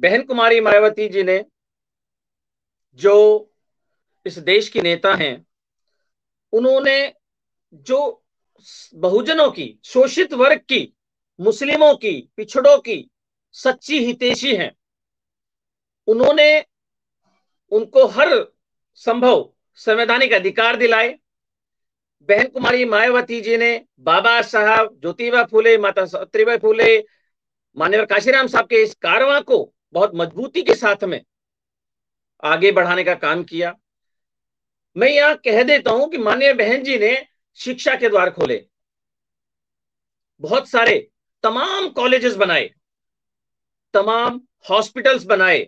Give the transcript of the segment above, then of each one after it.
बहन कुमारी मायावती जी ने, जो इस देश की नेता हैं, उन्होंने जो बहुजनों की, शोषित वर्ग की, मुस्लिमों की, पिछड़ों की सच्ची हितैषी हैं, उन्होंने उनको हर संभव संवैधानिक अधिकार दिलाए। बहन कुमारी मायावती जी ने बाबा साहब ज्योतिबा फूले, माता सावित्रीबाई फूले, मान्यवर काशीराम साहब के इस कारवां को बहुत मजबूती के साथ में आगे बढ़ाने का काम किया। मैं यहां कह देता हूं कि माननीय बहन जी ने शिक्षा के द्वार खोले, बहुत सारे तमाम कॉलेजेस बनाए, तमाम हॉस्पिटल्स बनाए,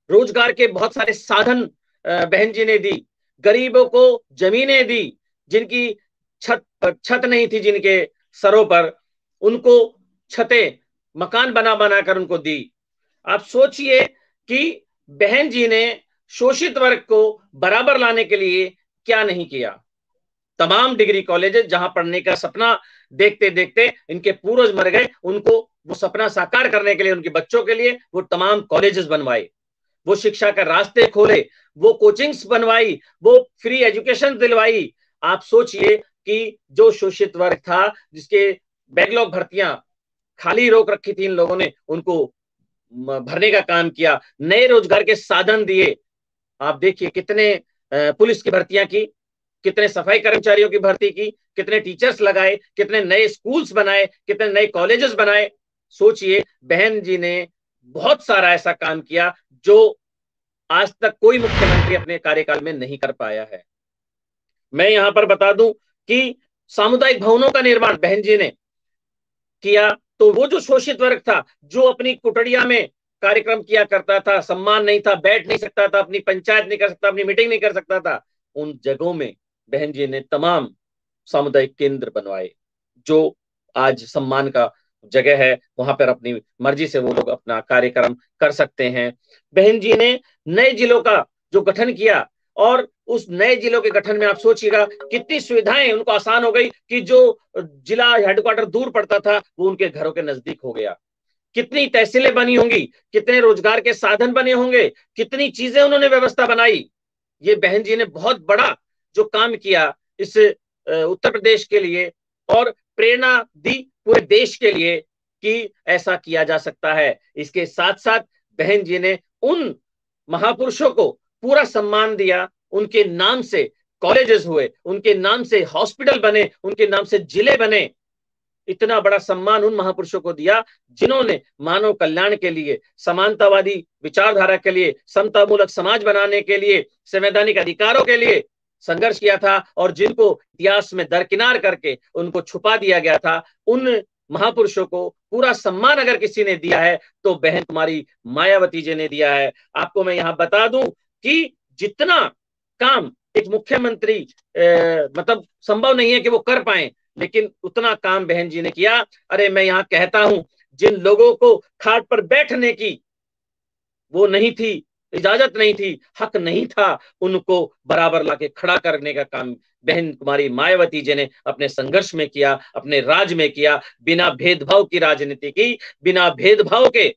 रोजगार के बहुत सारे साधन बहन जी ने दी, गरीबों को जमीनें दी, जिनकी छत छत नहीं थी जिनके सरों पर, उनको छतें, मकान बना बनाकर उनको दी। आप सोचिए कि बहन जी ने शोषित वर्ग को बराबर लाने के लिए क्या नहीं किया। तमाम डिग्री कॉलेजेस जहां पढ़ने का सपना देखते देखते इनके पूर्वज मर गए, उनको वो सपना साकार करने के लिए, उनके बच्चों के लिए वो तमाम कॉलेजेस बनवाए, वो शिक्षा का रास्ते खोले, वो कोचिंग्स बनवाई, वो फ्री एजुकेशन दिलवाई। आप सोचिए कि जो शोषित वर्ग था, जिसके बैकलॉग भर्तियां खाली रोक रखी थी, इन लोगों ने उनको भरने का काम किया, नए रोजगार के साधन दिए। आप देखिए कितने पुलिस की भर्तियां की, कितने सफाई कर्मचारियों की भर्ती की, कितने टीचर्स लगाए, कितने नए स्कूल्स बनाए, कितने नए कॉलेजेस बनाए। सोचिए, बहन जी ने बहुत सारा ऐसा काम किया जो आज तक कोई मुख्यमंत्री अपने कार्यकाल में नहीं कर पाया है। मैं यहां पर बता दूं कि सामुदायिक भवनों का निर्माण बहन जी ने किया, तो वो जो शोषित वर्ग था, जो अपनी कुटड़िया में कार्यक्रम किया करता था, सम्मान नहीं था, बैठ नहीं सकता था, अपनी पंचायत नहीं कर सकता, अपनी मीटिंग नहीं कर सकता था, उन जगहों में बहन जी ने तमाम सामुदायिक केंद्र बनवाए, जो आज सम्मान का जगह है, वहां पर अपनी मर्जी से वो लोग अपना कार्यक्रम कर सकते हैं। बहन जी ने नए जिलों का जो गठन किया, और उस नए जिलों के गठन में आप सोचिएगा कितनी सुविधाएं उनको आसान हो गई कि जो जिला हेडक्वार्टर दूर पड़ता था वो उनके घरों के नजदीक हो गया। कितनी तहसीलें बनी होंगी, कितने रोजगार के साधन बने होंगे, कितनी चीजें उन्होंने व्यवस्था बनाई। ये बहन जी ने बहुत बड़ा जो काम किया इस उत्तर प्रदेश के लिए, और प्रेरणा दी पूरे देश के लिए कि ऐसा किया जा सकता है। इसके साथ साथ बहन जी ने उन महापुरुषों को पूरा सम्मान दिया, उनके नाम से कॉलेजेस हुए, उनके नाम से हॉस्पिटल बने, उनके नाम से जिले बने। इतना बड़ा सम्मान उन महापुरुषों को दिया जिन्होंने मानव कल्याण के लिए, समानतावादी विचारधारा के लिए, समतामूलक समाज बनाने के लिए, संवैधानिक अधिकारों के लिए संघर्ष किया था, और जिनको इतिहास में दरकिनार करके उनको छुपा दिया गया था। उन महापुरुषों को पूरा सम्मान अगर किसी ने दिया है तो बहन कुमारी मायावती जी ने दिया है। आपको मैं यहां बता दूं कि जितना काम एक मुख्यमंत्री मतलब संभव नहीं है कि वो कर पाए, लेकिन उतना काम बहन जी ने किया। अरे मैं यहां कहता हूं, जिन लोगों को खाट पर बैठने की वो नहीं थी, इजाजत नहीं थी, हक नहीं था, उनको बराबर लाके खड़ा करने का काम बहन कुमारी मायावती जी ने अपने संघर्ष में किया, अपने राज में किया। बिना भेदभाव की राजनीति की, बिना भेदभाव के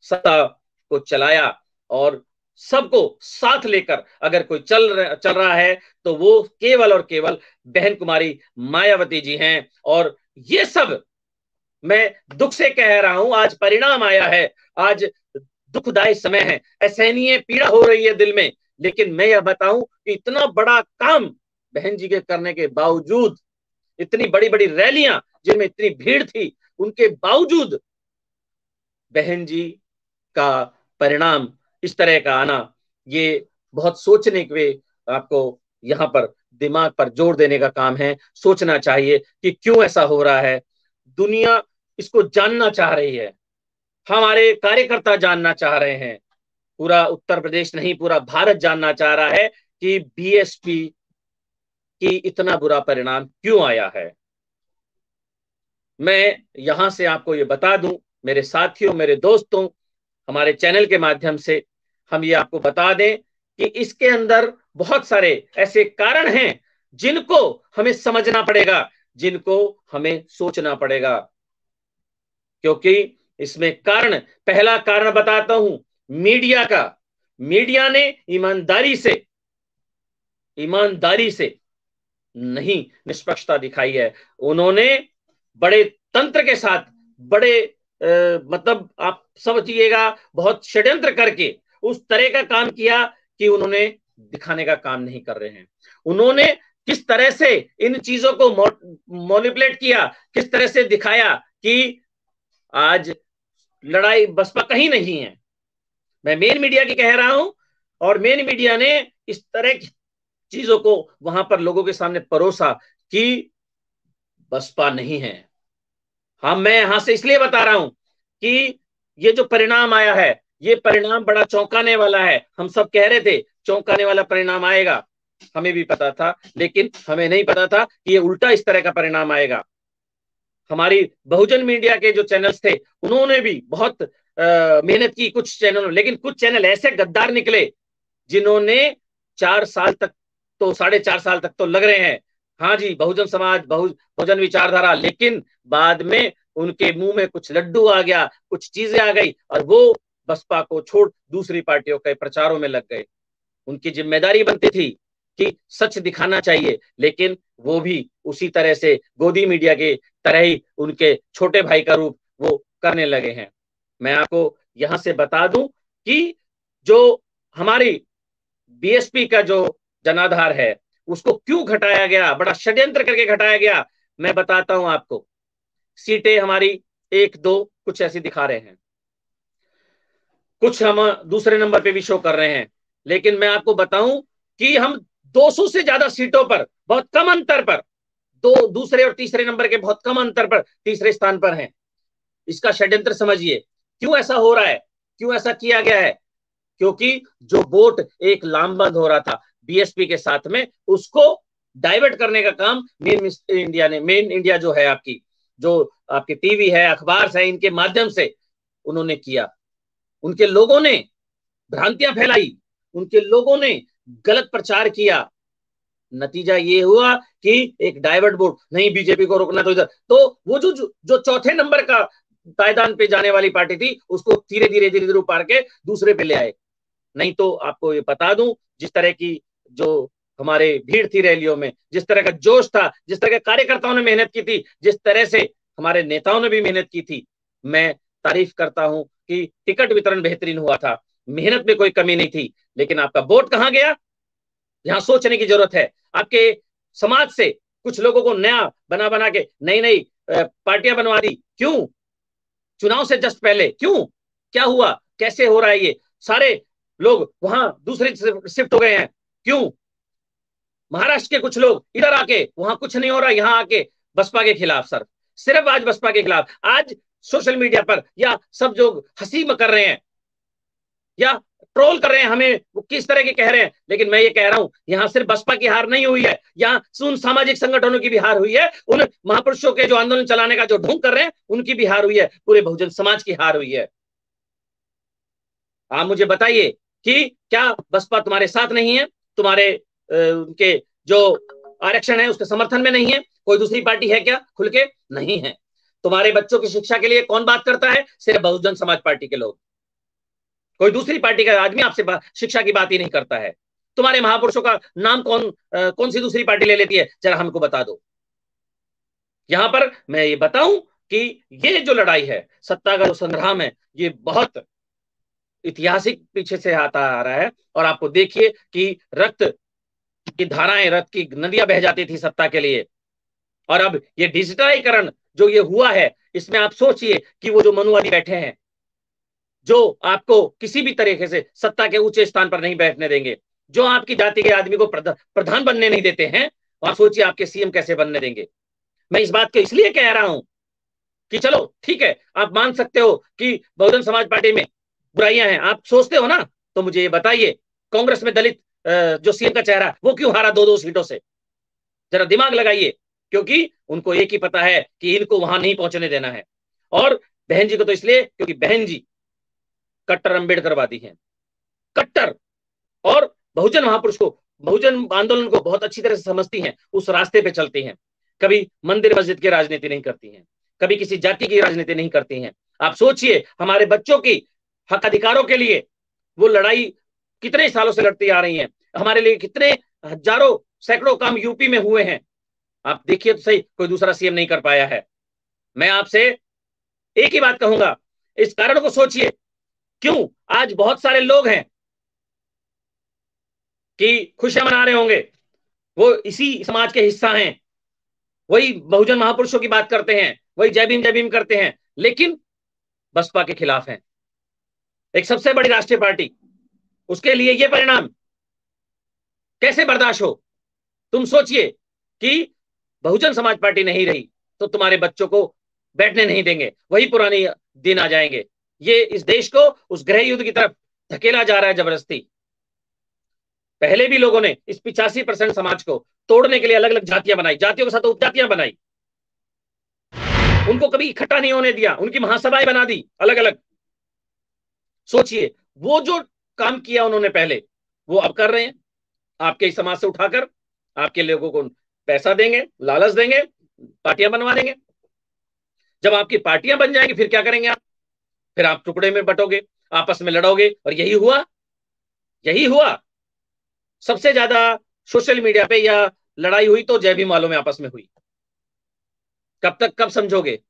सत्ता को चलाया, और सबको साथ लेकर अगर कोई चल रहा है तो वो केवल और केवल बहन कुमारी मायावती जी हैं। और ये सब मैं दुख से कह रहा हूं, आज परिणाम आया है, आज दुखदायी समय है, असहनीय पीड़ा हो रही है दिल में। लेकिन मैं यह बताऊं कि इतना बड़ा काम बहन जी के करने के बावजूद, इतनी बड़ी बड़ी रैलियां जिनमें इतनी भीड़ थी, उनके बावजूद बहन जी का परिणाम इस तरह का आना, ये बहुत सोचने के, आपको यहां पर दिमाग पर जोर देने का काम है। सोचना चाहिए कि क्यों ऐसा हो रहा है। दुनिया इसको जानना चाह रही है, हमारे कार्यकर्ता जानना चाह रहे हैं, पूरा उत्तर प्रदेश नहीं पूरा भारत जानना चाह रहा है कि बीएसपी की इतना बुरा परिणाम क्यों आया है। मैं यहां से आपको ये बता दूं, मेरे साथियों, मेरे दोस्तों, हमारे चैनल के माध्यम से हम ये आपको बता दें कि इसके अंदर बहुत सारे ऐसे कारण हैं जिनको हमें समझना पड़ेगा, जिनको हमें सोचना पड़ेगा। क्योंकि इसमें कारण, पहला कारण बताता हूं, मीडिया का। मीडिया ने ईमानदारी से नहीं निष्पक्षता दिखाई है। उन्होंने बड़े तंत्र के साथ, बड़े मतलब आप समझिएगा बहुत षड्यंत्र करके उस तरह का काम किया कि उन्होंने दिखाने का काम नहीं कर रहे हैं। उन्होंने किस तरह से इन चीजों को मॉनिपुलेट किया, किस तरह से दिखाया कि आज लड़ाई बसपा कहीं नहीं है। मैं मेन मीडिया की कह रहा हूं, और मेन मीडिया ने इस तरह की चीजों को वहां पर लोगों के सामने परोसा कि बसपा नहीं है। हाँ, मैं यहां से इसलिए बता रहा हूं कि ये जो परिणाम आया है, ये परिणाम बड़ा चौंकाने वाला है। हम सब कह रहे थे चौंकाने वाला परिणाम आएगा, हमें भी पता था, लेकिन हमें नहीं पता था कि ये उल्टा इस तरह का परिणाम आएगा। हमारी बहुजन मीडिया के जो चैनल्स थे उन्होंने भी बहुत मेहनत की, कुछ चैनलों, लेकिन कुछ चैनल ऐसे गद्दार निकले जिन्होंने 4 साल तक तो 4.5 साल तक तो लग रहे हैं, हाँ जी, बहुजन समाज, बहुजन विचारधारा, लेकिन बाद में उनके मुंह में कुछ लड्डू आ गया, कुछ चीजें आ गई, और वो बसपा को छोड़ दूसरी पार्टियों के प्रचारों में लग गए। उनकी जिम्मेदारी बनती थी कि सच दिखाना चाहिए, लेकिन वो भी उसी तरह से गोदी मीडिया के तरह ही उनके छोटे भाई का रूप वो करने लगे हैं। मैं आपको यहां से बता दूं कि जो हमारी बीएसपी का जो जनाधार है उसको क्यों घटाया गया, बड़ा षड्यंत्र करके घटाया गया। मैं बताता हूं आपको, सीटें हमारी 1-2 कुछ ऐसी दिखा रहे हैं, कुछ हम दूसरे नंबर पे भी शो कर रहे हैं, लेकिन मैं आपको बताऊं कि हम 200 से ज्यादा सीटों पर बहुत कम अंतर पर, दो दूसरे और तीसरे नंबर के बहुत कम अंतर पर तीसरे स्थान पर हैं। इसका षड्यंत्र समझिए, क्यों ऐसा हो रहा है, क्यों ऐसा किया गया है। क्योंकि जो वोट एक लामबंद हो रहा था बीएसपी के साथ में, उसको डाइवर्ट करने का काम मेन इंडिया जो है आपकी, जो आपकी टीवी है, अखबार है, इनके माध्यम से उन्होंने किया। उनके लोगों ने भ्रांतियां फैलाई, उनके लोगों ने गलत प्रचार किया। नतीजा ये हुआ कि एक डाइवर्ट वोट, नहीं बीजेपी को रोकना तो इधर, तो वो जो चौथे नंबर का पायदान पे जाने वाली पार्टी थी उसको धीरे धीरे धीरे धीरे उपाड़ के दूसरे पे ले आए। नहीं तो आपको ये बता दूं, जिस तरह की जो हमारे भीड़ थी रैलियों में, जिस तरह का जोश था, जिस तरह के कार्यकर्ताओं ने मेहनत की थी, जिस तरह से हमारे नेताओं ने भी मेहनत की थी, मैं तारीफ करता हूं कि टिकट वितरण बेहतरीन हुआ था, मेहनत में कोई कमी नहीं थी। लेकिन आपका वोट कहां गया, यहां सोचने की जरूरत है। आपके समाज से कुछ लोगों को नया बना बना के नई नई पार्टियां बनवा दी, क्यों? चुनाव से जस्ट पहले क्यों? क्या हुआ, कैसे हो रहा है ये? सारे लोग वहां दूसरे शिफ्ट हो गए हैं, क्यों? महाराष्ट्र के कुछ लोग इधर आके, वहां कुछ नहीं हो रहा, यहाँ आके बसपा के खिलाफ, सर सिर्फ आज बसपा के खिलाफ। आज सोशल मीडिया पर या सब जो हंसी में कर रहे हैं या ट्रोल कर रहे हैं हमें, वो किस तरह के कह रहे हैं, लेकिन मैं ये कह रहा हूं यहां सिर्फ बसपा की हार नहीं हुई है, यहाँ उन सामाजिक संगठनों की भी हार हुई है, उन महापुरुषों के जो आंदोलन चलाने का जो ढोंग कर रहे हैं उनकी भी हार हुई है, पूरे बहुजन समाज की हार हुई है। आप मुझे बताइए कि क्या बसपा तुम्हारे साथ नहीं है, तुम्हारे उनके जो आरक्षण है उसके समर्थन में नहीं है? कोई दूसरी पार्टी है क्या खुल के? नहीं है। तुम्हारे बच्चों की शिक्षा के लिए कौन बात करता है? सिर्फ बहुजन समाज पार्टी के लोग। कोई दूसरी पार्टी का आदमी आपसे शिक्षा की बात ही नहीं करता है। तुम्हारे महापुरुषों का नाम कौन सी दूसरी पार्टी ले लेती है, जरा हमको बता दो। यहां पर मैं ये बताऊं कि ये जो लड़ाई है, सत्ता का जो संग्राम है, ये बहुत ऐतिहासिक पीछे से आता आ रहा है। और आपको देखिए कि रक्त की धाराएं, रक्त की नदियां बह जाती थी सत्ता के लिए, और अब ये डिजिटलीकरण जो ये हुआ है, इसमें आप सोचिए कि वो जो मनुवादी बैठे हैं, जो आपको किसी भी तरीके से सत्ता के ऊंचे स्थान पर नहीं बैठने देंगे, जो आपकी जाति के आदमी को प्रधान बनने नहीं देते हैं, और सोचिए आपके सीएम कैसे बनने देंगे। मैं इस बात को इसलिए कह रहा हूं कि चलो ठीक है, आप मान सकते हो कि बहुजन समाज पार्टी में बुराइयां हैं, आप सोचते हो ना, तो मुझे ये बताइए कांग्रेस में दलित जो सीएम का चेहरा, वो क्यों हारा 2-2 सीटों से? जरा दिमाग लगाइए, क्योंकि उनको एक ही पता है कि इनको वहां नहीं पहुंचने देना है। और बहन जी को तो इसलिए क्योंकि बहन जी कट्टर अम्बेडकरवादी हैं, कट्टर, और बहुजन महापुरुष को, बहुजन आंदोलन को बहुत अच्छी तरह से समझती हैं, उस रास्ते पे चलती हैं। कभी मंदिर मस्जिद की राजनीति नहीं करती हैं, कभी किसी जाति की राजनीति नहीं करती हैं। आप सोचिए, हमारे बच्चों की हक अधिकारों के लिए वो लड़ाई कितने सालों से लड़ती आ रही है। हमारे लिए कितने हजारों सैकड़ों काम यूपी में हुए हैं। आप देखिए तो सही, कोई दूसरा सीएम नहीं कर पाया है। मैं आपसे एक ही बात कहूंगा, इस कारण को सोचिए, क्यों आज बहुत सारे लोग हैं कि खुशियां मना रहे होंगे, वो इसी समाज के हिस्सा हैं, वही बहुजन महापुरुषों की बात करते हैं, वही जय भीम करते हैं, लेकिन बसपा के खिलाफ हैं, एक सबसे बड़ी राष्ट्रीय पार्टी। उसके लिए ये परिणाम कैसे बर्दाश्त हो? तुम सोचिए कि बहुजन समाज पार्टी नहीं रही तो तुम्हारे बच्चों को बैठने नहीं देंगे, वही पुरानी दिन आ जाएंगे। ये इस देश को उस गृह युद्ध की तरफ धकेला जा रहा है जबरदस्ती। पहले भी लोगों ने इस 85% समाज को तोड़ने के लिए अलग अलग जातियां बनाई, जातियों के साथ उपजातियां बनाई, उनको कभी इकट्ठा नहीं होने दिया, उनकी महासभाएं बना दी अलग अलग। सोचिए, वो जो काम किया उन्होंने पहले, वो अब कर रहे हैं। आपके इस समाज से उठाकर आपके लोगों को पैसा देंगे, लालच देंगे, पार्टियां बनवा देंगे। जब आपकी पार्टियां बन जाएंगी फिर क्या करेंगे आप? फिर आप टुकड़े में बटोगे, आपस में लड़ोगे, और यही हुआ। यही हुआ सबसे ज्यादा सोशल मीडिया पे या लड़ाई हुई तो जय भीम वालों में आपस में हुई। कब तक, कब समझोगे,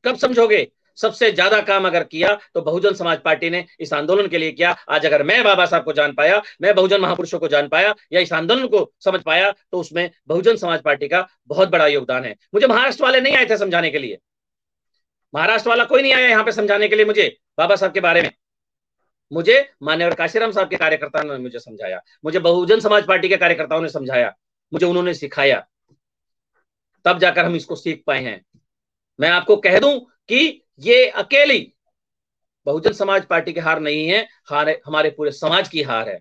कब समझोगे? सबसे ज्यादा काम अगर किया तो बहुजन समाज पार्टी ने इस आंदोलन के लिए किया। आज अगर मैं बाबा साहब को जान पाया, मैं बहुजन महापुरुषों को जान पाया, या इस आंदोलन को समझ पाया, तो उसमें बहुजन समाज पार्टी का बहुत बड़ा योगदान है। मुझे महाराष्ट्र वाले नहीं आए थे समझाने के लिए, महाराष्ट्र वाला कोई नहीं आया यहाँ पे समझाने के लिए मुझे बाबा साहब के बारे में। मुझे मान्यवर काशीराम साहब के कार्यकर्ताओं ने मुझे समझाया, मुझे बहुजन समाज पार्टी के कार्यकर्ताओं ने समझाया, मुझे उन्होंने सिखाया, तब जाकर हम इसको सीख पाए हैं। मैं आपको कह दूं कि ये अकेली बहुजन समाज पार्टी की हार नहीं है, हार हमारे पूरे समाज की हार है।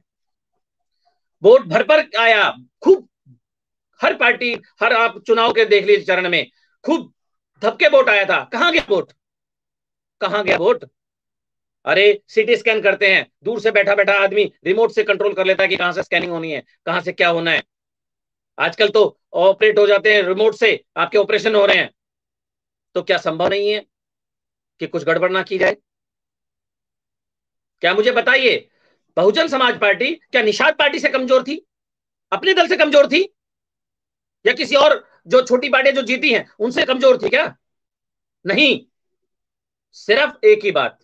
वोट भर पर आया खूब, हर पार्टी, हर आप चुनाव के देख लीजिए चरण में खूब धक्के वोट आया था। कहां गया वोट? कहां गया वोट? अरे सीटी स्कैन करते हैं, दूर से बैठा बैठा आदमी रिमोट से कंट्रोल कर लेता है कि कहां से स्कैनिंग होनी है, कहां से क्या होना है। आजकल तो ऑपरेट हो जाते हैं रिमोट से, आपके ऑपरेशन हो रहे हैं। तो क्या संभव नहीं है कि कुछ गड़बड़ ना की जाए? क्या मुझे बताइए, बहुजन समाज पार्टी क्या निषाद पार्टी से कमजोर थी, अपने दल से कमजोर थी, या किसी और जो छोटी पार्टियां जो जीती हैं उनसे कमजोर थी क्या? नहीं। सिर्फ एक ही बात,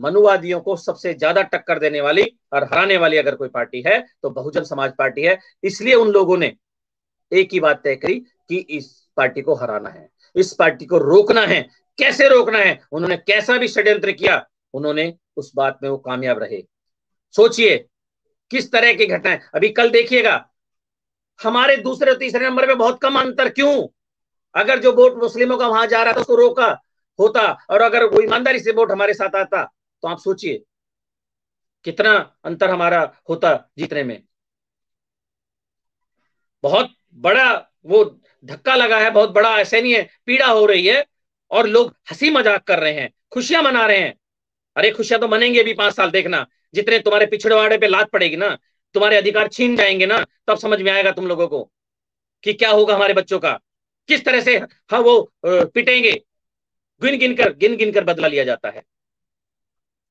मनुवादियों को सबसे ज्यादा टक्कर देने वाली और हराने वाली अगर कोई पार्टी है तो बहुजन समाज पार्टी है। इसलिए उन लोगों ने एक ही बात तय करी कि इस पार्टी को हराना है, इस पार्टी को रोकना है। कैसे रोकना है? उन्होंने कैसा भी षड्यंत्र किया, उन्होंने उस बात में वो कामयाब रहे। सोचिए किस तरह की घटनाएं। अभी कल देखिएगा, हमारे दूसरे और तीसरे नंबर पे बहुत कम अंतर। क्यों? अगर जो वोट मुस्लिमों का वहां जा रहा था उसको रोका होता, और अगर वो ईमानदारी से वोट हमारे साथ आता, तो आप सोचिए कितना अंतर हमारा होता जीतने में। बहुत बड़ा वो धक्का लगा है, बहुत बड़ा असहनीय पीड़ा हो रही है, और लोग हंसी मजाक कर रहे हैं, खुशियां मना रहे हैं। अरे खुशियां तो मनेंगे भी 5 साल, देखना जितने तुम्हारे पिछड़वाड़े पे लात पड़ेगी ना, तुम्हारे अधिकार छीन जाएंगे ना, तब समझ में आएगा तुम लोगों को कि क्या होगा हमारे बच्चों का, किस तरह से हाँ वो पिटेंगे। गिन गिन कर बदला लिया जाता है।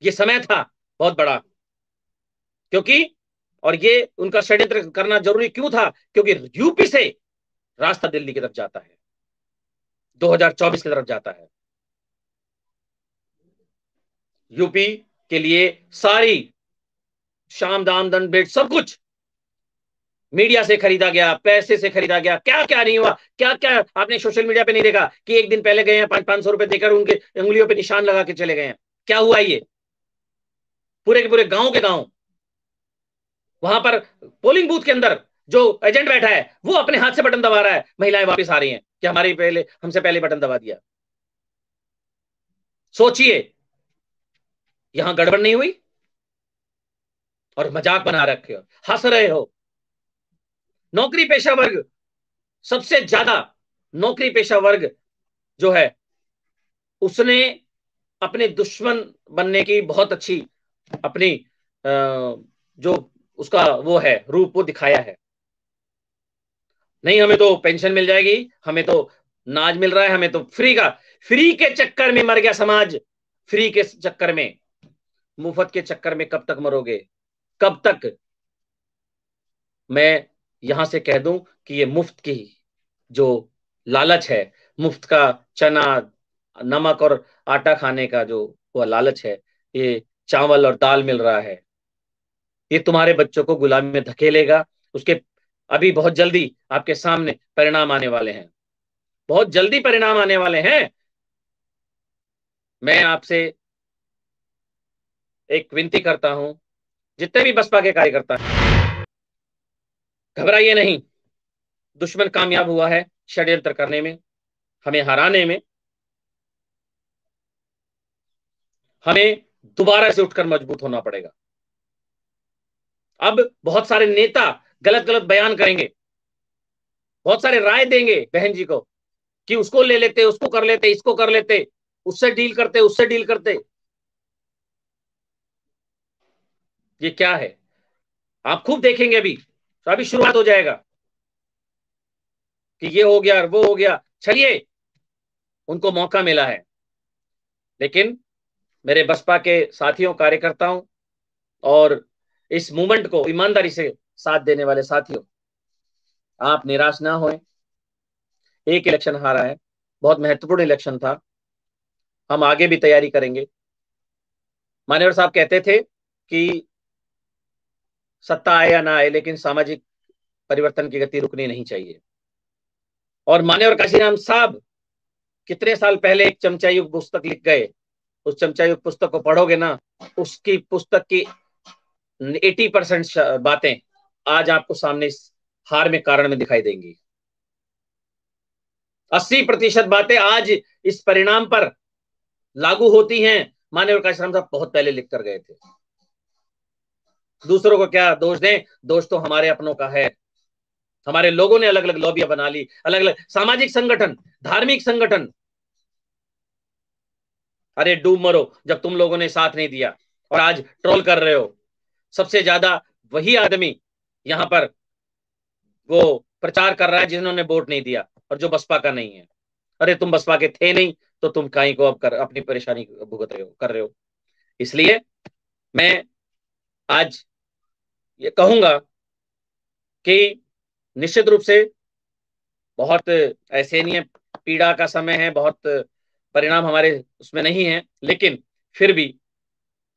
ये समय था बहुत बड़ा, क्योंकि और ये उनका षड्यंत्र करना जरूरी क्यों था? क्योंकि यूपी से रास्ता दिल्ली की तरफ जाता है, 2024 की तरफ जाता है। यूपी के लिए सारी शाम दाम दंड भेंट सब कुछ मीडिया से खरीदा गया, पैसे से खरीदा गया। क्या क्या नहीं हुआ, क्या क्या आपने सोशल मीडिया पे नहीं देखा कि एक दिन पहले गए हैं 500-500 रुपए देकर उनके उंगलियों पे निशान लगा के चले गए हैं? क्या हुआ? ये पूरे के पूरे गांव के गांव, वहां पर पोलिंग बूथ के अंदर जो एजेंट बैठा है वो अपने हाथ से बटन दबा रहा है, महिलाएं वापस आ रही हैं कि हमारे पहले, हमसे पहले बटन दबा दिया। सोचिए, यहां गड़बड़ नहीं हुई और मजाक बना रखे हो, हंस रहे हो। नौकरी पेशा वर्ग, सबसे ज्यादा नौकरी पेशा वर्ग जो है, उसने अपने दुश्मन बनने की बहुत अच्छी अपनी जो उसका वो है रूप वो दिखाया है। नहीं, हमें तो पेंशन मिल जाएगी, हमें तो नाज मिल रहा है, हमें तो फ्री का। फ्री के चक्कर में मर गया समाज, फ्री के चक्कर में, मुफ्त के चक्कर में कब तक मरोगे, कब तक। मैं यहां से कह दूं कि ये मुफ्त की जो लालच है, मुफ्त का चना नमक और आटा खाने का जो वह लालच है, ये चावल और दाल मिल रहा है, ये तुम्हारे बच्चों को गुलामी में धकेलेगा। उसके अभी बहुत जल्दी आपके सामने परिणाम आने वाले हैं, बहुत जल्दी परिणाम आने वाले हैं। मैं आपसे एक विनती करता हूं, जितने भी बसपा के कार्यकर्ता हैं, घबराइए नहीं। दुश्मन कामयाब हुआ है षड्यंत्र करने में, हमें हराने में। हमें दोबारा से उठकर मजबूत होना पड़ेगा। अब बहुत सारे नेता गलत गलत बयान करेंगे, बहुत सारे राय देंगे बहन जी को कि उसको ले लेते, उसको कर लेते, इसको कर लेते, उससे डील करते, उससे डील करते। ये क्या है, आप खूब देखेंगे अभी, तो अभी शुरुआत हो जाएगा कि ये हो गया वो हो गया। चलिए, उनको मौका मिला है, लेकिन मेरे बसपा के साथियों, कार्यकर्ताओं और इस मूवमेंट को ईमानदारी से साथ देने वाले साथियों, आप निराश ना होएं। एक इलेक्शन हारा है, बहुत महत्वपूर्ण इलेक्शन था, हम आगे भी तैयारी करेंगे। मान्यवर साहब कहते थे कि सत्ता आए या ना आए, लेकिन सामाजिक परिवर्तन की गति रुकनी नहीं चाहिए। और मान्यवर काशीराम साहब कितने साल पहले एक चमचायुक्त पुस्तक लिख गए, उस चमचायुक्त पुस्तक को पढ़ोगे ना, उसकी पुस्तक की 80% बातें आज आपको सामने इस हार में कारण में दिखाई देंगी। 80% बातें आज इस परिणाम पर लागू होती हैं, मान्यवर काशीराम साहब बहुत पहले लिख कर गए थे। दूसरों को क्या दोष दें, दोष तो हमारे अपनों का है। हमारे लोगों ने अलग अलग लॉबियां बना ली, अलग अलग सामाजिक संगठन, धार्मिक संगठन। अरे डूब मरो जब तुम लोगों ने साथ नहीं दिया और आज ट्रोल कर रहे हो। सबसे ज्यादा वही आदमी यहां पर वो प्रचार कर रहा है जिन्होंने वोट नहीं दिया और जो बसपा का नहीं है। अरे तुम बसपा के थे नहीं तो तुम काहे को अब कर अपनी परेशानी भुगत रहे हो, कर रहे हो। इसलिए मैं आज ये कहूंगा कि निश्चित रूप से बहुत ऐसे नहीं है, पीड़ा का समय है, बहुत परिणाम हमारे उसमें नहीं है, लेकिन फिर भी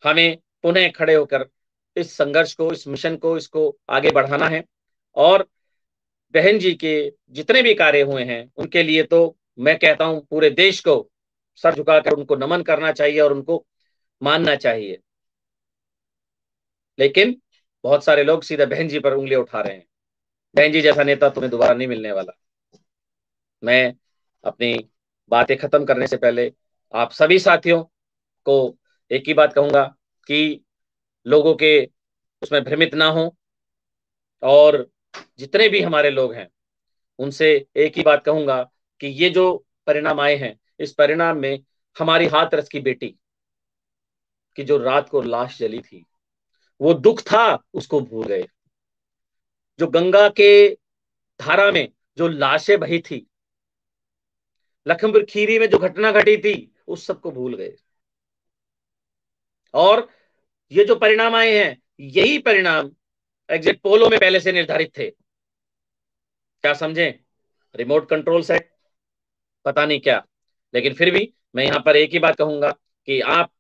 हमें पुनः खड़े होकर इस संघर्ष को, इस मिशन को, इसको आगे बढ़ाना है। और बहन जी के जितने भी कार्य हुए हैं उनके लिए तो मैं कहता हूं पूरे देश को सर झुकाकर उनको नमन करना चाहिए और उनको मानना चाहिए। लेकिन बहुत सारे लोग सीधे बहन जी पर उंगलियां उठा रहे हैं। बहन जी जैसा नेता तुम्हें दोबारा नहीं मिलने वाला। मैं अपनी बातें खत्म करने से पहले आप सभी साथियों को एक ही बात कहूंगा कि लोगों के उसमें भ्रमित ना हो, और जितने भी हमारे लोग हैं उनसे एक ही बात कहूंगा कि ये जो परिणाम आए हैं, इस परिणाम में हमारी हाथरस की बेटी की जो रात को लाश जली थी, वो दुख था, उसको भूल गए। जो गंगा के धारा में जो लाशें बही थी, लखनपुर खीरी में जो घटना घटी थी, उस सबको भूल गए। और ये जो परिणाम आए हैं, यही परिणाम एग्जिट पोलों में पहले से निर्धारित थे। क्या समझें, रिमोट कंट्रोल सेट, पता नहीं क्या। लेकिन फिर भी मैं यहां पर एक ही बात कहूंगा कि आप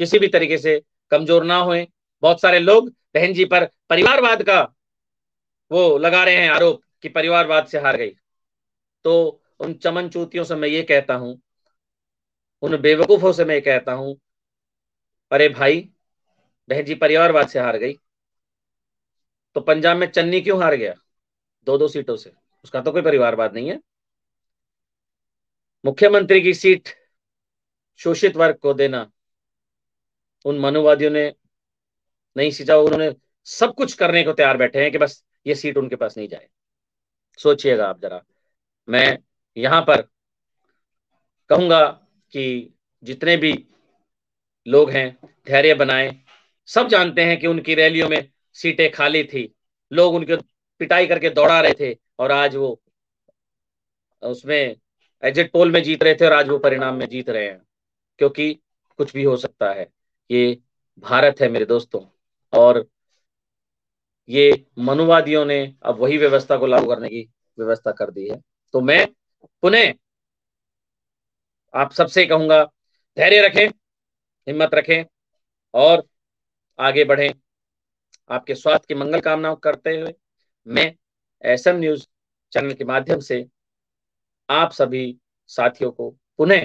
किसी भी तरीके से कमजोर ना होएं। बहुत सारे लोग बहन जी पर परिवारवाद का वो लगा रहे हैं आरोप कि परिवारवाद से हार गई। तो उन चमन चूतियों से मैं ये कहता हूं, उन बेवकूफों से मैं कहता हूं, अरे भाई, बहन जी परिवारवाद से हार गई तो पंजाब में चन्नी क्यों हार गया 2-2 सीटों से? उसका तो कोई परिवारवाद नहीं है। मुख्यमंत्री की सीट शोषित वर्ग को देना उन मनुवादियों ने नहीं सींचा, उन्होंने सब कुछ करने को तैयार बैठे हैं कि बस ये सीट उनके पास नहीं जाए। सोचिएगा आप जरा। मैं यहां पर कहूंगा कि जितने भी लोग हैं धैर्य बनाएं। सब जानते हैं कि उनकी रैलियों में सीटें खाली थी, लोग उनके पिटाई करके दौड़ा रहे थे, और आज वो उसमें एग्जिट पोल में जीत रहे थे और आज वो परिणाम में जीत रहे हैं, क्योंकि कुछ भी हो सकता है। ये भारत है मेरे दोस्तों, और ये मनुवादियों ने अब वही व्यवस्था को लागू करने की व्यवस्था कर दी है। तो मैं पुनः आप सबसे कहूंगा, धैर्य रखें, हिम्मत रखें और आगे बढ़ें। आपके स्वास्थ्य की मंगल कामना करते हुए मैं एसएम न्यूज चैनल के माध्यम से आप सभी साथियों को पुनः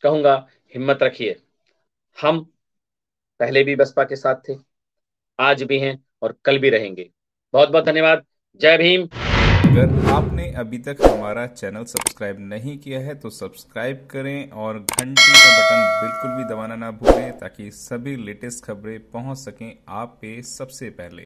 कहूंगा, हिम्मत रखिए। हम पहले भी बसपा के साथ थे, आज भी हैं और कल भी रहेंगे। बहुत बहुत धन्यवाद। जय भीम। अगर आपने अभी तक हमारा चैनल सब्सक्राइब नहीं किया है तो सब्सक्राइब करें और घंटी का बटन बिल्कुल भी दबाना ना भूलें, ताकि सभी लेटेस्ट खबरें पहुंच सकें आप पे सबसे पहले।